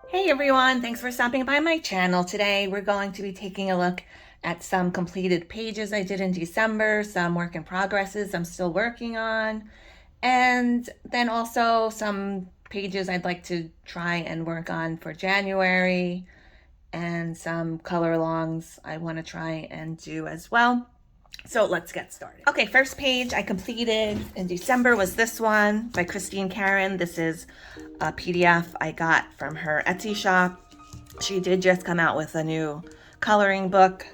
Hey everyone, thanks for stopping by my channel. Today we're going to be taking a look at some completed pages I did in December, some work in progresses I'm still working on, and then also some pages I'd like to try and work on for January, and some color alongs I want to try and do as well. So let's get started. Okay, first page I completed in December was this one by Christine Karen. This is a PDF I got from her Etsy shop. She did just come out with a new coloring book,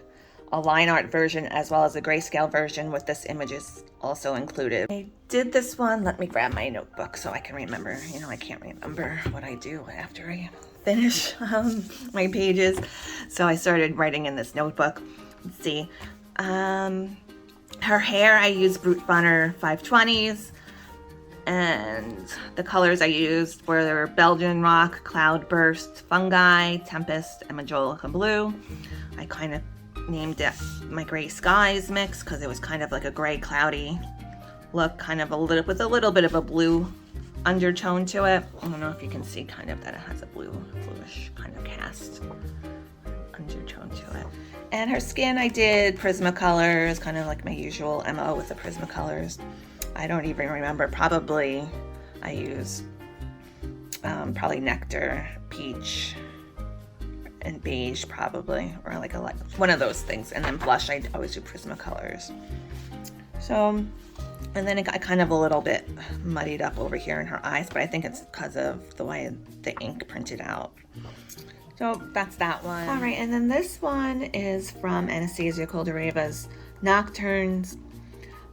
a line art version as well as a grayscale version with this images also included. I did this one. Let me grab my notebook so I can remember. You know, I can't remember what I do after I finish my pages. So I started writing in this notebook. Let's see. Her hair, I used Brute Bonner 520s, and the colors I used were Belgian Rock, Cloudburst, Fungi, Tempest, and Majolica Blue. I kind of named it my Gray Skies mix because it was kind of like a gray, cloudy look, kind of with a little bit of a blue undertone to it. I don't know if you can see kind of that it has a bluish kind of cast undertone to it. And her skin, I did Prismacolors, kind of like my usual MO with the Prismacolors. I don't even remember. Probably I use probably Nectar, Peach, and Beige probably, or like one of those things. And then blush, I always do Prismacolors. So, and then it got kind of a little bit muddied up over here in her eyes, but I think it's because of the way the ink printed out. So that's that one. All right, and then this one is from Anastasia Koldareva's Nocturnes.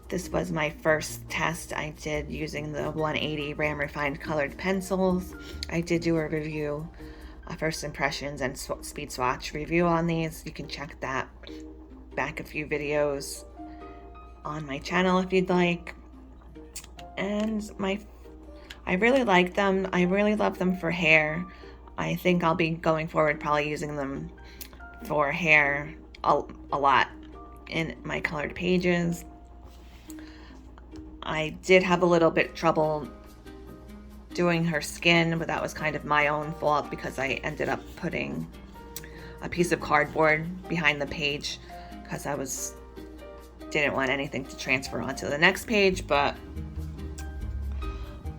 This was my first test I did using the 180 Ram Refined Colored Pencils. I did do a review, first impressions and speed swatch review on these. You can check that back a few videos on my channel if you'd like. And I really like them. I really love them for hair. I think I'll be going forward probably using them for hair a lot in my colored pages. I did have a little bit trouble doing her skin, but that was kind of my own fault because I ended up putting a piece of cardboard behind the page because didn't want anything to transfer onto the next page. But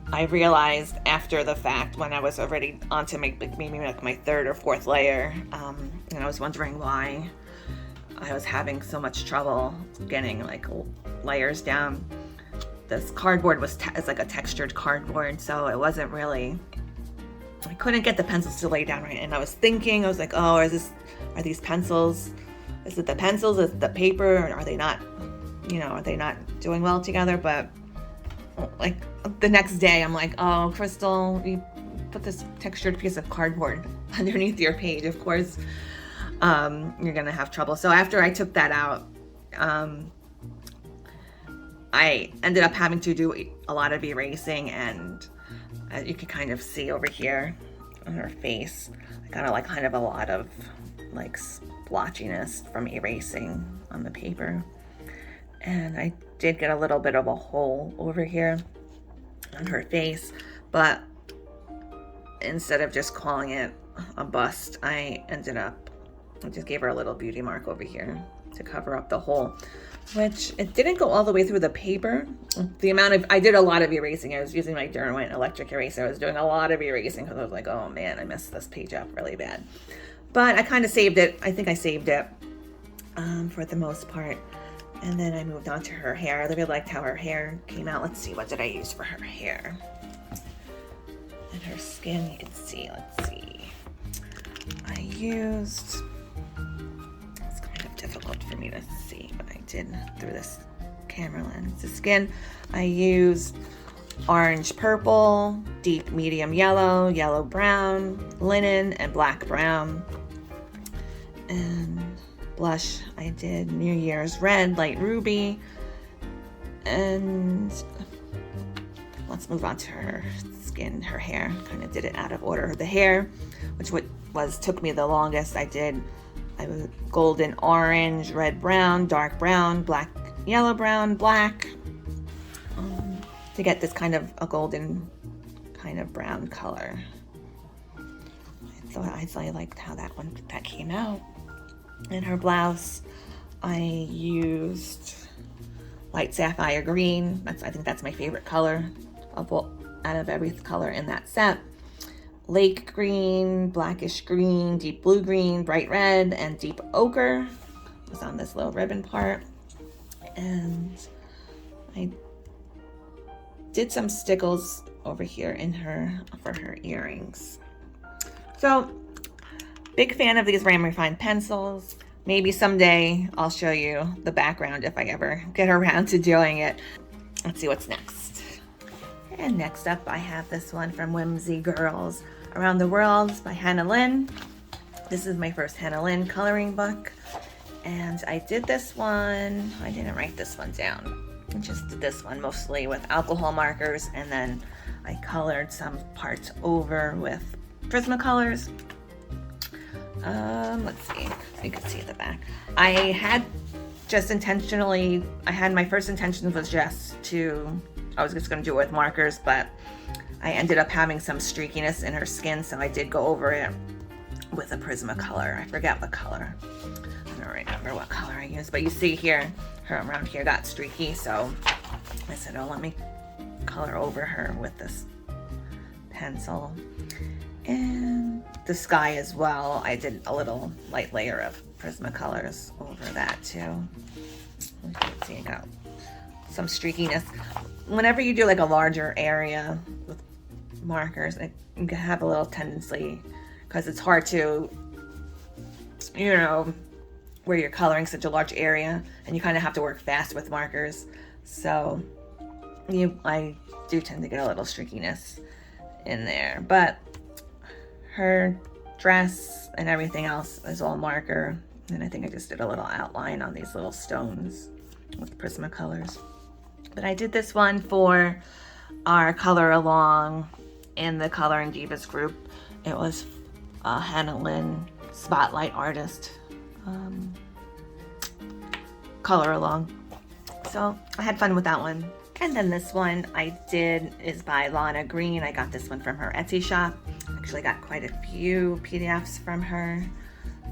I realized after the fact when I was already on to maybe like my third or fourth layer, and I was wondering why I was having so much trouble getting like layers down. This cardboard is like a textured cardboard, so it wasn't really, I couldn't get the pencils to lay down right. And I was like, oh, are these pencils, is it the pencils, is it the paper, or are they not doing well together? But like the next day I'm like, oh, Crystal, you put this textured piece of cardboard underneath your page, of course you're gonna have trouble. So after I took that out, I ended up having to do a lot of erasing, and as you can kind of see over here on her face, I got kind of a lot of like splotchiness from erasing on the paper. And I did get a little bit of a hole over here on her face, but instead of just calling it a bust, I just gave her a little beauty mark over here to cover up the hole, which it didn't go all the way through the paper. I did a lot of erasing. I was using my Derwent electric eraser. I was doing a lot of erasing because I was like, oh man, I messed this page up really bad. But I kind of saved it. I think I saved it for the most part. And then I moved on to her hair. I really liked how her hair came out. Let's see, what did I use for her hair? And her skin, you can see, let's see. I used, it's kind of difficult for me to see, but I did through this camera lens. The skin, I used orange purple, deep medium yellow, yellow brown, linen, and black brown. And blush, I did New Year's Red, Light Ruby. And let's move on to her skin, her hair. Kind of did it out of order. The hair, which took me the longest, I was golden orange, red brown, dark brown, black, yellow brown, black, to get this kind of a golden kind of brown color. I So I liked how that came out. In her blouse, I used light sapphire green. I think that's my favorite color out of every color in that set. Lake green, blackish green, deep blue green, bright red, and deep ochre was on this little ribbon part. And I did some stickles over here for her earrings. So, big fan of these Ram Refined pencils. Maybe someday I'll show you the background if I ever get around to doing it. Let's see what's next. And next up, I have this one from Whimsy Girls Around the World by Hannah Lynn. This is my first Hannah Lynn coloring book. And I did this one, I didn't write this one down. I just did this one mostly with alcohol markers, and then I colored some parts over with Prismacolors. Let's see, so you can see the back. My first intention was I was just gonna do it with markers, but I ended up having some streakiness in her skin, so I did go over it with a Prismacolor. I forget what color. I don't remember what color I used, but you see here, her around here got streaky, so I said, oh, let me color over her with this pencil. And the sky as well, I did a little light layer of Prismacolors over that too. You can see I got some streakiness. Whenever you do like a larger area with markers, it can have a little tendency, because it's hard to, where you're coloring such a large area, and you kind of have to work fast with markers. So I do tend to get a little streakiness in there, but her dress and everything else is all marker. And I think I just did a little outline on these little stones with Prismacolors. But I did this one for our color along in the Coloring Divas group. It was Hannah Lynn Spotlight Artist color along. So I had fun with that one. And then this one I did is by Lana Green. I got this one from her Etsy shop. Actually got quite a few PDFs from her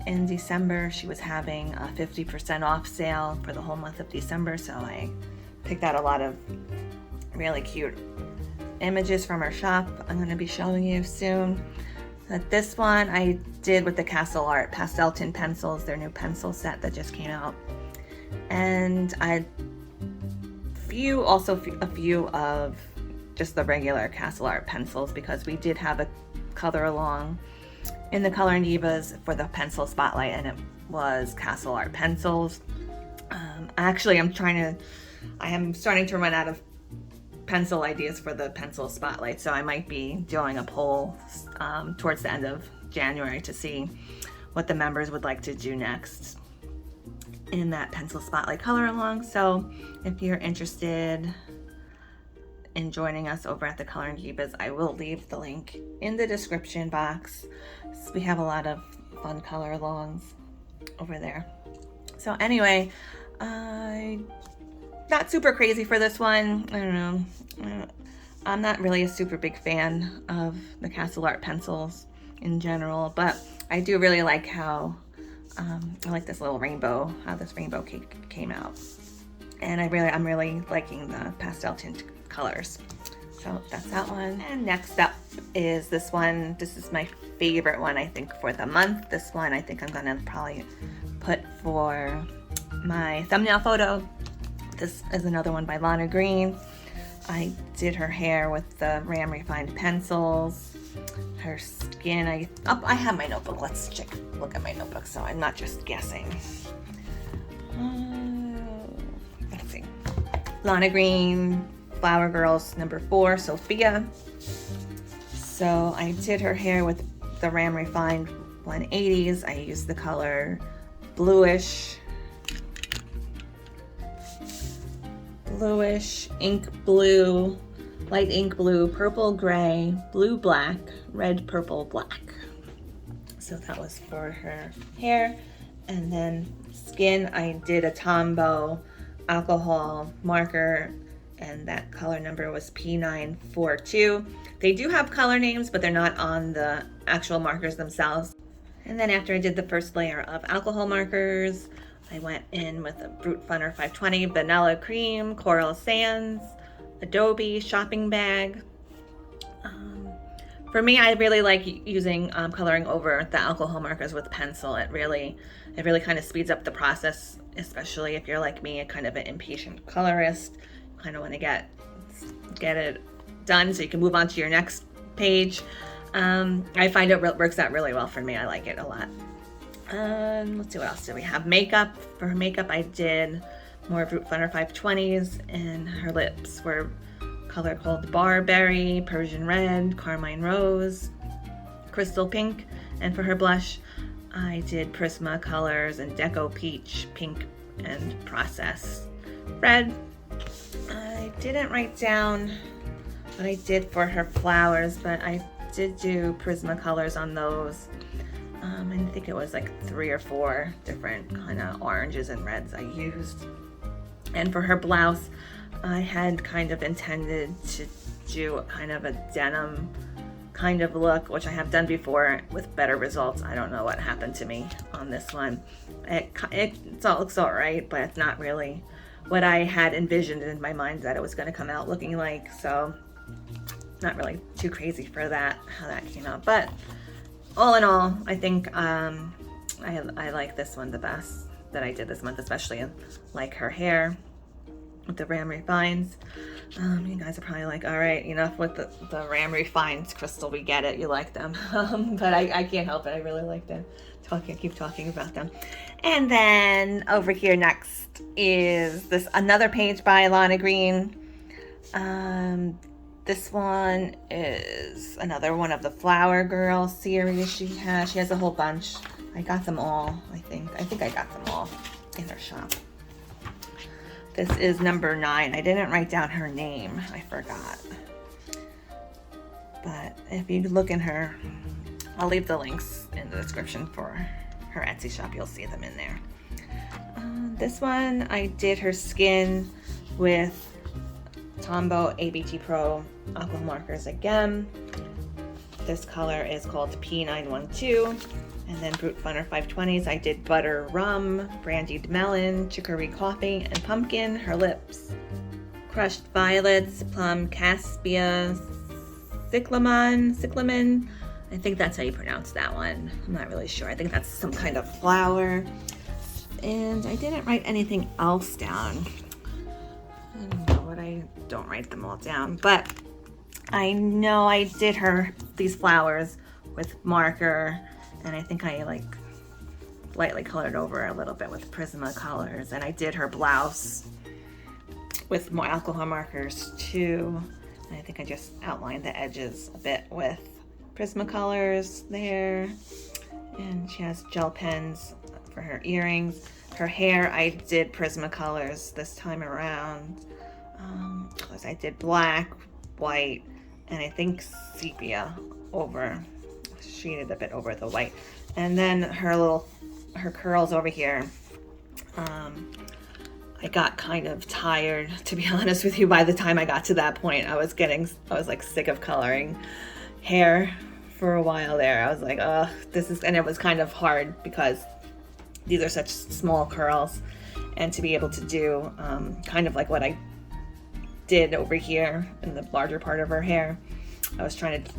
in December. She was having a 50% off sale for the whole month of December, so I picked out a lot of really cute images from her shop I'm going to be showing you soon. But this one I did with the Castle Art Pastel Tin Pencils, their new pencil set that just came out. And a few of just the regular Castle Art pencils, because we did have a color along in the Coloring Divas for the pencil spotlight, and it was Castle Art pencils. Actually, I am starting to run out of pencil ideas for the pencil spotlight, so I might be doing a poll towards the end of January to see what the members would like to do next in that pencil spotlight color along. So if you're interested in joining us over at the Coloring Divas, I will leave the link in the description box. So we have a lot of fun color alongs over there. So anyway, not super crazy for this one. I don't know. I'm not really a super big fan of the Castle Art pencils in general, but I do really like how I like this little rainbow, how this rainbow cake came out. And I'm really liking the pastel tint colors. So that's that one. And next up is this one. This is my favorite one, I think, for the month. This one I think I'm gonna probably put for my thumbnail photo. This is another one by Lana Green. I did her hair with the Ram Refined pencils. Her skin, I have my notebook. Let's look at my notebook so I'm not just guessing. Let's see. Lana Green, Flower Girls number 4, Sophia. So I did her hair with the Ram Refined 180s. I used the color bluish, ink blue, light ink blue, purple gray, blue black, red purple black. So that was for her hair. And then skin, I did a Tombow alcohol marker and that color number was P942. They do have color names, but they're not on the actual markers themselves. And then after I did the first layer of alcohol markers, I went in with a Brute Funner 520, Vanilla Cream, Coral Sands, Adobe Shopping Bag. For me, I really like using coloring over the alcohol markers with pencil. It really kind of speeds up the process, especially if you're like me, a kind of an impatient colorist. Kind of want to get it done so you can move on to your next page. I find it works out really well for me. I like it a lot. Let's see, what else do we have? Makeup. For her makeup, I did more Brute Funner 520s, and her lips were color called Barberry, Persian Red, Carmine Rose, Crystal Pink. And for her blush, I did Prismacolors and Deco Peach, Pink, and Process Red. I didn't write down what I did for her flowers, but I did do Prismacolors on those. I think it was like 3 or 4 different kind of oranges and reds I used. And for her blouse, I had kind of intended to do kind of a denim kind of look, which I have done before with better results. I don't know what happened to me on this one. It looks all right, but it's not really what I had envisioned in my mind that it was going to come out looking like. So not really too crazy for that, how that came out. But all in all, I think I like this one the best that I did this month, especially like her hair with the Ram Refines. You guys are probably like, all right, enough with the Ram Refines, Crystal, we get it, you like them. But I can't help it, I really like them. Keep talking about them. And then over here next is another page by Lana Green. This one is another one of the Flower Girl series she has. She has a whole bunch. I got them all, I think I got them all in her shop. This is number 9. I didn't write down her name. I forgot. But if you look in her, I'll leave the links in the description for her Etsy shop. You'll see them in there. This one, I did her skin with Tombow ABT Pro aqua markers again. This color is called P912. And then Brute Funner 520s, I did Butter Rum, Brandied Melon, Chicory Coffee, and Pumpkin. Her lips, Crushed Violets, Plum Caspia, Cyclamen. I think that's how you pronounce that one. I'm not really sure. I think that's some kind of flower. And I didn't write anything else down. I don't know what I don't write them all down, but I know I did these flowers with marker. And I think I like lightly colored over a little bit with Prismacolors. And I did her blouse with more alcohol markers too. And I think I just outlined the edges a bit with Prismacolors there. And she has gel pens for her earrings. Her hair, I did Prismacolors this time around. I did black, white, and I think sepia shaded a bit over the white. And then her curls over here, I got kind of tired, to be honest with you. By the time I got to that point, I was like sick of coloring hair for a while there. I was like, oh, and it was kind of hard because these are such small curls, and to be able to do kind of like what I did over here in the larger part of her hair, I was trying to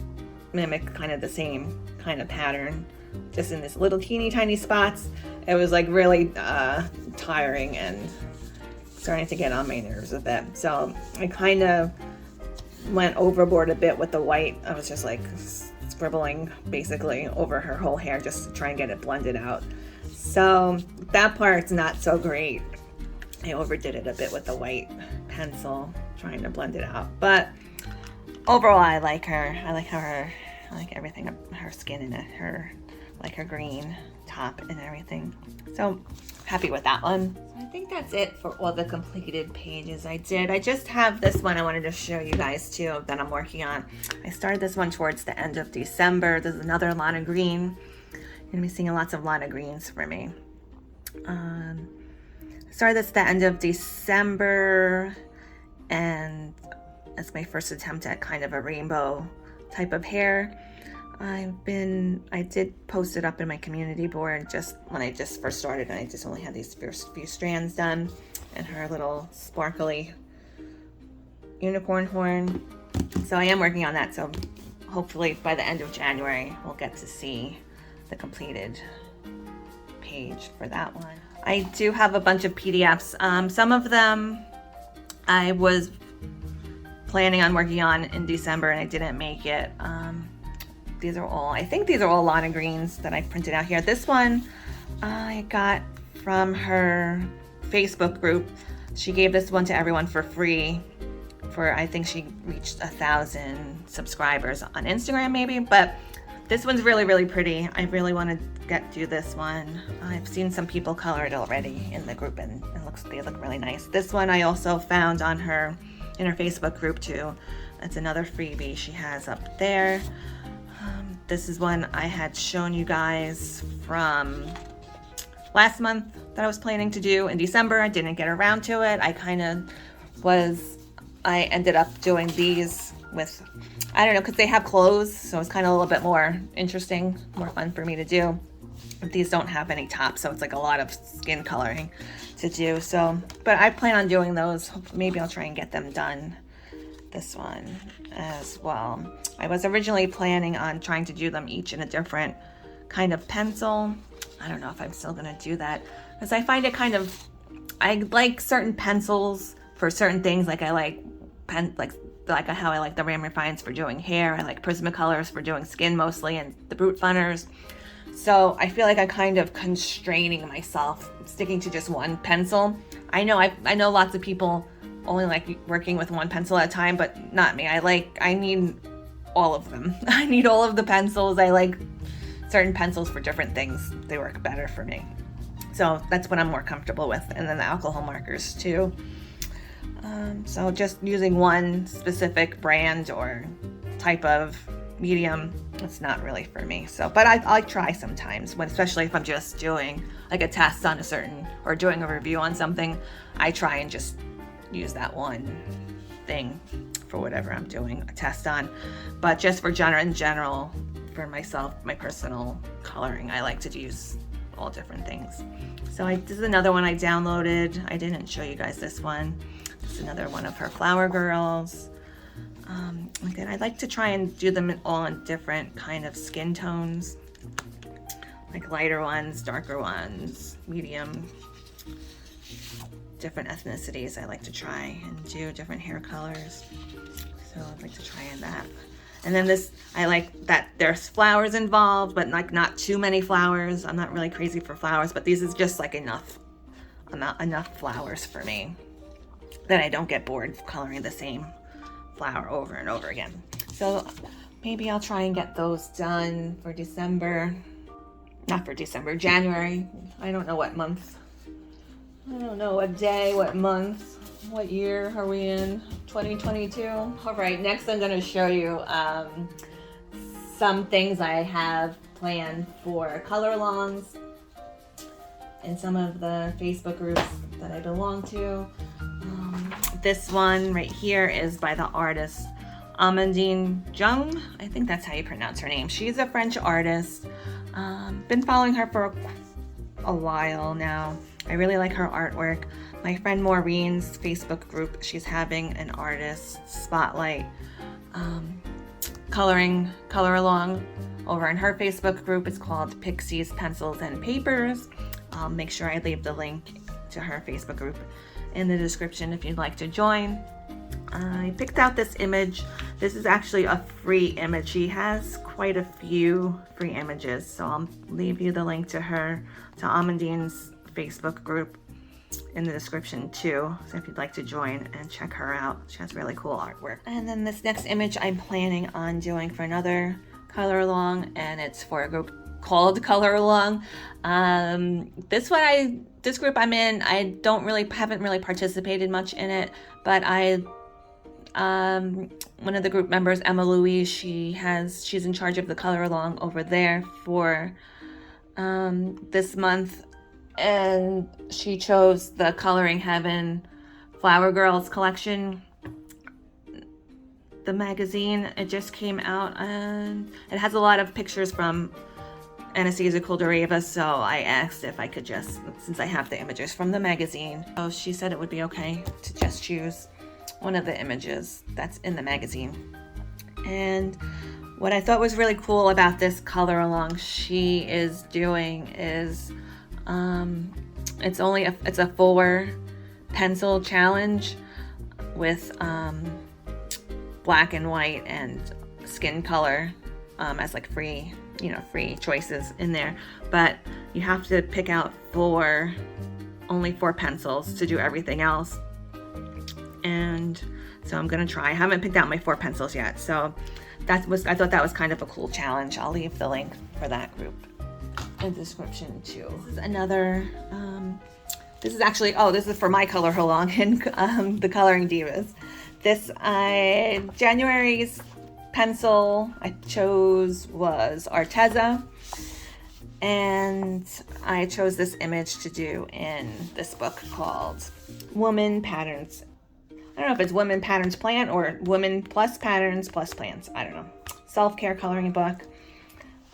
mimic kind of the same kind of pattern, just in this little teeny tiny spots. It was like really tiring and starting to get on my nerves a bit. So I kind of went overboard a bit with the white. I was just like scribbling basically over her whole hair just to try and get it blended out. So that part's not so great. I overdid it a bit with the white pencil, trying to blend it out. But overall, I like her. I like everything, her skin and her green top and everything. So happy with that one. So I think that's it for all the completed pages I did. I just have this one I wanted to show you guys too that I'm working on. I started this one towards the end of December. This is another Lana Green. You're gonna be seeing lots of Lana Greens for me. Started this at the end of December, and it's my first attempt at kind of a rainbow type of hair. I did post it up in my community board just when I just first started, and I just only had these first few strands done, and her little sparkly unicorn horn. So I am working on that, so hopefully by the end of January we'll get to see the completed page for that one. I do have a bunch of PDFs. Some of them I was planning on working on in December and I didn't make it. I think these are all Lana Greens that I printed out here. This one I got from her Facebook group. She gave this one to everyone for free. I think she reached 1,000 subscribers on Instagram maybe, but this one's really, really pretty. I really want to do this one. I've seen some people color it already in the group, and they look really nice. This one I also found in her Facebook group too. That's another freebie she has up there. This is one I had shown you guys from last month that I was planning to do in December. I didn't get around to it. I ended up doing these with, I don't know, because they have clothes, so it's kind of a little bit more interesting, more fun for me to do. These don't have any top, so it's like a lot of skin coloring to do. So, but I plan on doing those. Maybe I'll try and get them done. This one as well. I was originally planning on trying to do them each in a different kind of pencil. I don't know if I'm still gonna do that, because I find it I like certain pencils for certain things. Like I like how I like the Ram Refines for doing hair. I like Prismacolors for doing skin mostly, and the Brute Funners. So I feel like I'm kind of constraining myself, sticking to just one pencil. I know lots of people only like working with one pencil at a time, but not me. I need all of them. I need all of the pencils. I like certain pencils for different things. They work better for me. So that's what I'm more comfortable with. And then the alcohol markers too. So just using one specific brand or type of medium, it's not really for me. So, but I try sometimes, especially if I'm just doing like a test on or doing a review on something, I try and just use that one thing for whatever I'm doing a test on. But just in general, for myself, my personal coloring, I like to use all different things. So this is another one I downloaded. I didn't show you guys this one. This is another one of her Flower Girls. Again, I like to try and do them all in different kind of skin tones, like lighter ones, darker ones, medium, different ethnicities. I like to try and do different hair colors. So I'd like to try in that. And then this, I like that there's flowers involved, but like not too many flowers. I'm not really crazy for flowers, but these is just like enough flowers for me that I don't get bored coloring the same flower over and over again. So maybe I'll try and get those done for December. Not for December, January. I don't know what month. I don't know what day, what month, what year are we in? 2022. All right, next I'm going to show you some things I have planned for color alongs in some of the Facebook groups that I belong to. This one right here is by the artist Amandine Jung. I think that's how you pronounce her name. She's a French artist. Been following her for a while now. I really like her artwork. My friend Maureen's Facebook group, she's having an artist spotlight color along over in her Facebook group. It's called Pixies, Pencils, and Papers. I'll make sure I leave the link to her Facebook group in the description if you'd like to join. I picked out this image. This is actually a free image. She has quite a few free images, so I'll leave you the link to Amandine's Facebook group in the description too, so if you'd like to join and check her out. She has really cool artwork. And then this next image I'm planning on doing for another color along, and it's for a group called Color Along. This group I'm in, I haven't really participated much in it, but one of the group members, Emma Louise, she's in charge of the color along over there for this month, and she chose the Coloring Heaven Flower Girls collection. the magazine. It just came out and it has a lot of pictures from Anastasia Koldareva, so I asked if I could just, since I have the images from the magazine, so she said it would be okay to just choose one of the images that's in the magazine. And what I thought was really cool about this color along she is doing is it's a 4 pencil challenge with black and white and skin color as like free choices in there, but you have to pick out only 4 pencils to do everything else. And so I'm gonna try. I haven't picked out my 4 pencils yet, so I thought that was kind of a cool challenge. I'll leave the link for that group in the description too. This is another this is actually, this is for my color along in the Coloring Divas. This January's pencil I chose was Arteza, and I chose this image to do in this book called Woman Patterns. I don't know if it's Women Patterns Plan or Women Plus Patterns Plus Plans. I don't know. Self-care coloring book.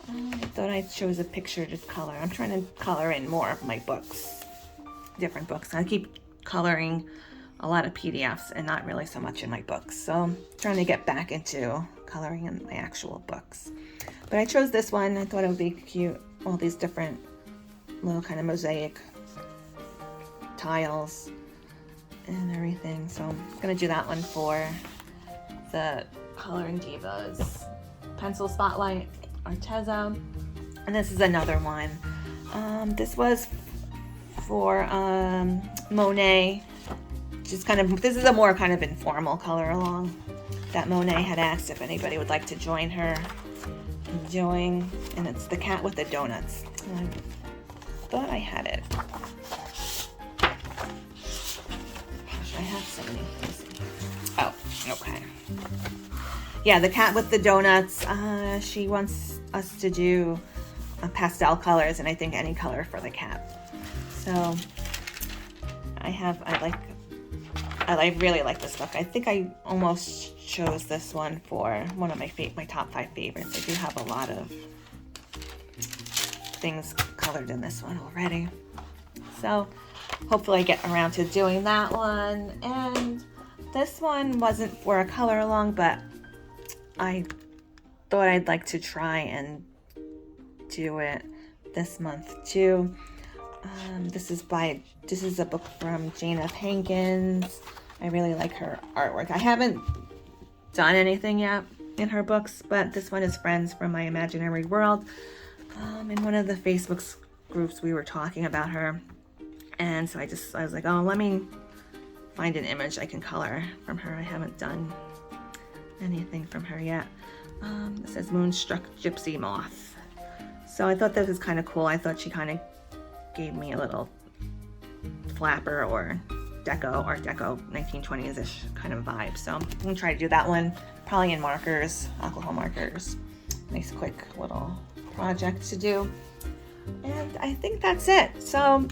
I thought I chose a picture to color. I'm trying to color in more of my books, different books. I keep coloring a lot of PDFs and not really so much in my books. So I'm trying to get back into coloring in my actual books. But I chose this one. I thought it would be cute. All these different little kind of mosaic tiles and everything. So I'm gonna do that one for the Coloring Divas Pencil Spotlight Arteza. And this is another one. This was for Monet. Just kind of, this is a more kind of informal color along that Monet had asked if anybody would like to join her in doing, and it's the cat with the donuts. And I thought I had it. Gosh, I have so many things. Oh, okay. Yeah, the cat with the donuts. She wants us to do pastel colors, and I think any color for the cat. So I really like this book. I think I almost chose this one for one of my top 5 favorites. I do have a lot of things colored in this one already. So hopefully I get around to doing that one. And this one wasn't for a color along, but I thought I'd like to try and do it this month too. This is a book from Jane F. Hankins. I really like her artwork. I haven't done anything yet in her books, but this one is Friends from My Imaginary World. In one of the Facebook groups we were talking about her, and so I was like, let me find an image I can color from her. I haven't done anything from her yet. It says Moonstruck Gypsy Moth. So I thought that was kind of cool. I thought she kind of gave me a little flapper or Art Deco 1920s-ish kind of vibe. So I'm gonna try to do that one, probably in markers, alcohol markers. Nice quick little project to do. And I think that's it. So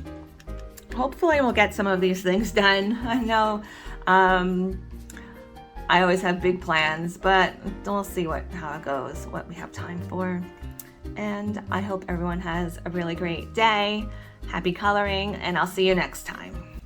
hopefully we'll get some of these things done. I know I always have big plans, but we'll see how it goes, what we have time for. And I hope everyone has a really great day. Happy coloring, and I'll see you next time.